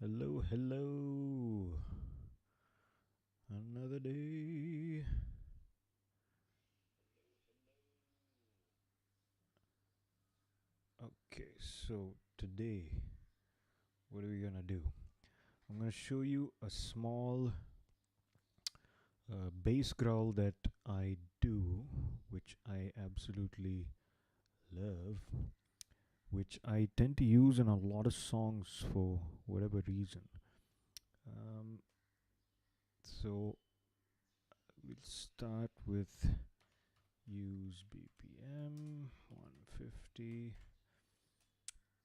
Hello, hello. Another day. Okay, so today, what are we gonna do? I'm gonna show you a small bass growl that I do, which I absolutely love, which I tend to use in a lot of songs for whatever reason. So we'll start with use BPM 150.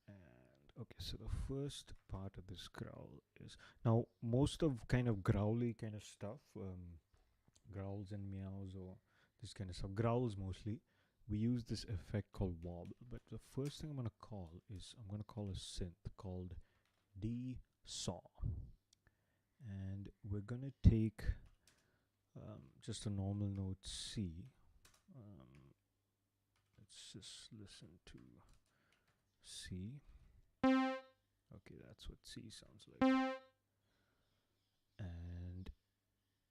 And okay, so the first part of this growl is now most of kind of growly kind of stuff, growls and meows or this kind of stuff, growls mostly. We use this effect called wobble, but the first thing I'm gonna call a synth called dsaw, and we're gonna take just a normal note C. Let's just listen to C. Okay, that's what C sounds like. And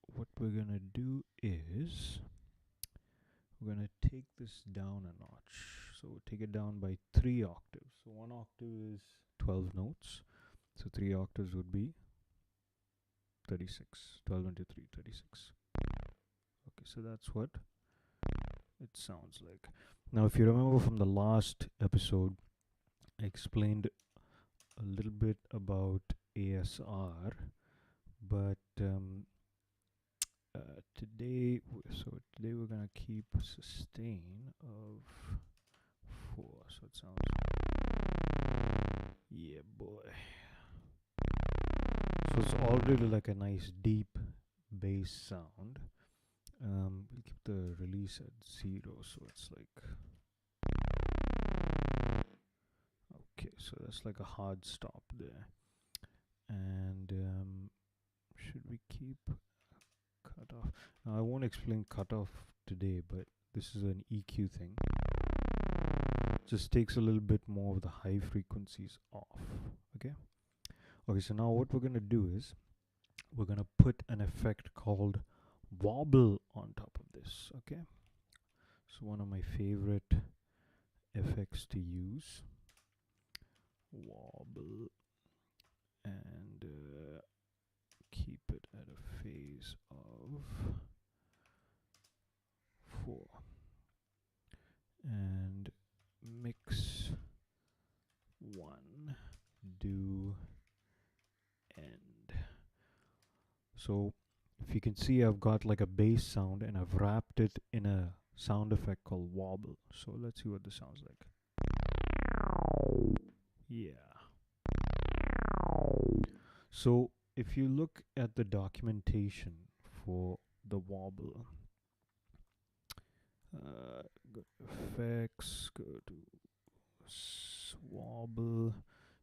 what we're gonna do is we're gonna take this down a notch. So we'll take it down by 3 octaves. So 1 octave is 12 notes. So 3 octaves would be 36. 12 into 3, 36. Okay, so that's what it sounds like. Now, if you remember from the last episode, I explained a little bit about ASR, but today we're gonna keep sustain of 4, so it sounds, yeah boy. So it's already like a nice deep bass sound. We'll keep the release at 0, so it's like, okay, so that's like a hard stop there. And should we keep cutoff? Now I won't explain cutoff today, but this is an EQ thing. Just takes a little bit more of the high frequencies off. Okay, so now what we're gonna do is we're gonna put an effect called wobble on top of this. Okay, so one of my favorite effects to use, wobble, and keep it at a phase of 4 and mix 1, do, end. So if you can see, I've got like a bass sound and I've wrapped it in a sound effect called wobble. So let's see what this sounds like. Yeah. So if you look at the documentation for the wobble, go to effects, go to wobble,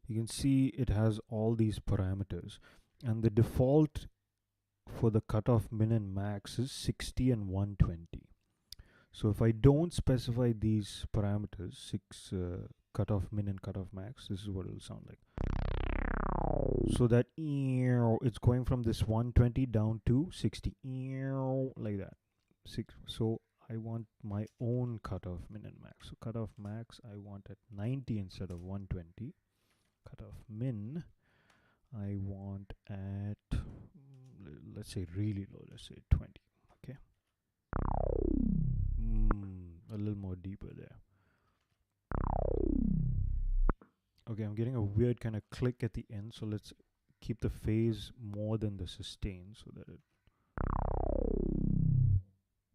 you can see it has all these parameters, and the default for the cutoff min and max is 60 and 120. So if I don't specify these parameters, 6 cutoff min and cutoff max, this is what it will sound like. So that it's going from this 120 down to 60, like that. So I want my own cutoff min and max. So cutoff max I want at 90 instead of 120. Cutoff min I want at, let's say really low, let's say 20. Okay, a little more deeper there. Okay, I'm getting a weird kind of click at the end, so let's keep the phase more than the sustain so that it,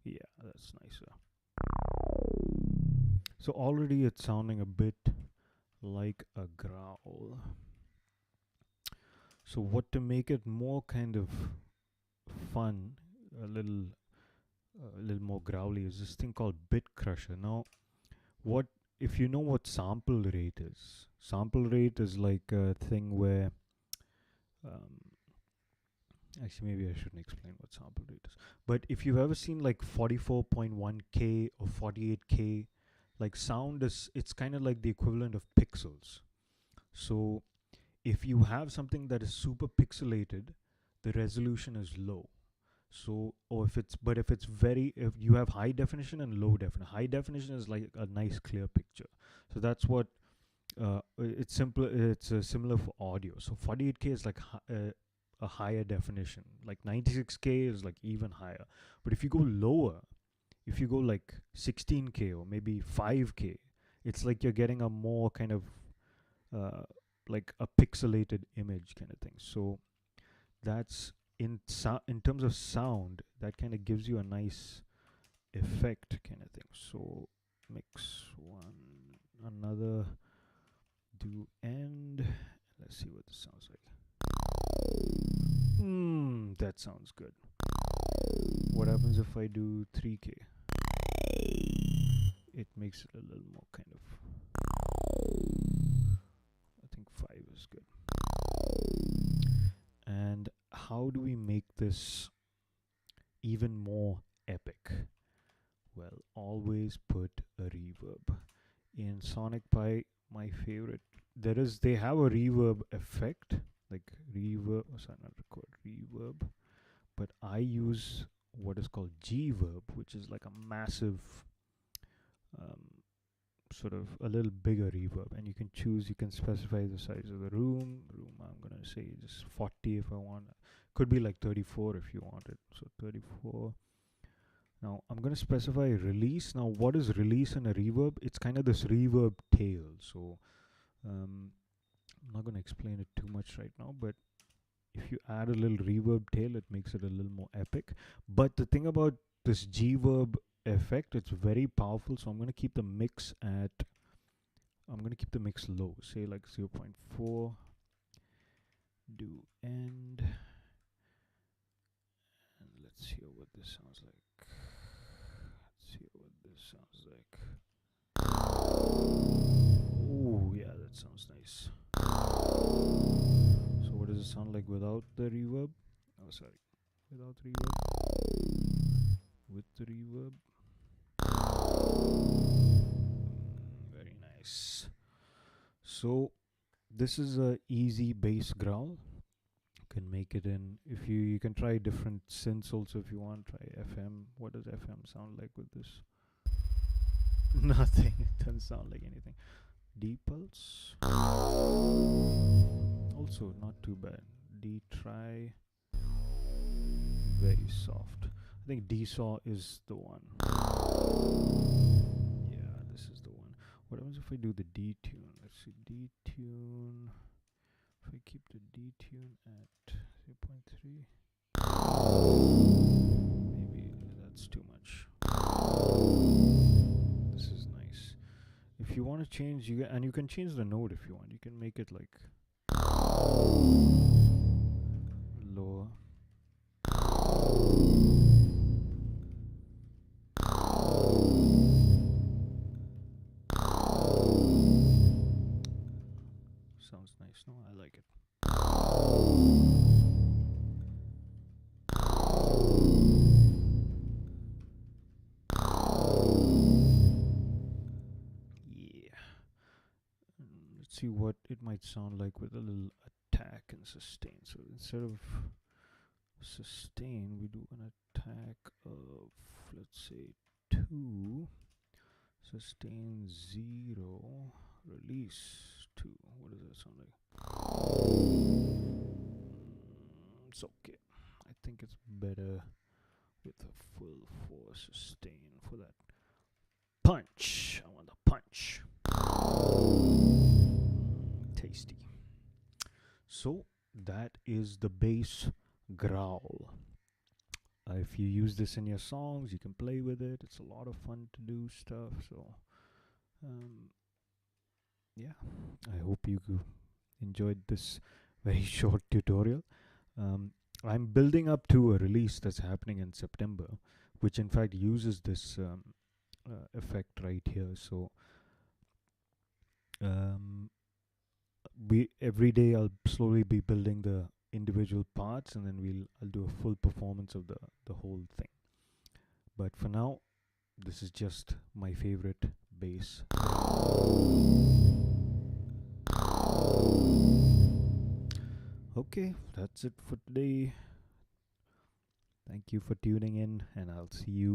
yeah, that's nicer. So already it's sounding a bit like a growl. So what to make it more kind of fun, a little more growly, is this thing called bitcrusher. Now, what if you know what sample rate is? Sample rate is like a thing where, actually maybe I shouldn't explain what sample rate is. But if you've ever seen like 44.1K or 48K, like sound is, it's kind of like the equivalent of pixels. So if you have something that is super pixelated, the resolution is low. So, or if you have high definition and low definition. High definition is like a nice clear picture. So that's what it's simple. It's similar for audio. So 48K is like a higher definition. Like 96K is like even higher. But if you go lower, if you go like 16K or maybe 5K, it's like you're getting a more kind of like a pixelated image kind of thing. So that's in terms of sound, that kind of gives you a nice effect kind of thing. So mix one another, do end. Let's see what this sounds like. That sounds good. What happens if I do 3K? It makes it a little more kind of, I think 5 is good. And how do we make this even more epic? Well, always put a reverb. In Sonic Pi, my favorite, they have a reverb effect, like reverb, not record, reverb, but I use what is called gverb, which is like a massive, sort of a little bigger reverb, and you can specify the size of the room. I'm gonna say just 40 if I want. Could be like 34 if you want it. So 34. Now I'm gonna specify release. Now what is release in a reverb? It's kind of this reverb tail. So I'm not gonna explain it too much right now, but if you add a little reverb tail, it makes it a little more epic. But the thing about this gverb effect, it's very powerful. So I'm gonna keep the mix low, say like 0.4. Do end, and let's hear what this sounds like. Oh yeah, that sounds nice. So what does it sound like without the reverb? Oh, sorry, without reverb. With the reverb. Very nice. So this is a easy bass growl. You can make it in, if you can try different synths also if you want. Try FM. What does FM sound like with this? Nothing. It doesn't sound like anything. D pulse. Also not too bad. D try. Very soft. I think dsaw is the one. Yeah, this is the one. What happens if I do the detune? Let's see, detune. If I keep the detune at 0.3, maybe that's too much. This is nice. If you want to change, you can change the note if you want. You can make it like lower. Sounds nice, no? I like it. Yeah. Let's see what it might sound like with a little attack and sustain. So instead of sustain, we do an attack of, let's say, 2, sustain 0, release 2. What does that sound like? It's okay. I think it's better with a full 4 sustain for that punch. I want the punch. Tasty. So that is the bass growl. If you use this in your songs, you can play with it. It's a lot of fun to do stuff. So yeah, I hope you enjoyed this very short tutorial. I'm building up to a release that's happening in September, which in fact uses this effect right here. So every day I'll slowly be building the individual parts, and then I'll do a full performance of the whole thing. But for now, this is just my favorite bass. Okay, that's it for today. Thank you for tuning in, and I'll see you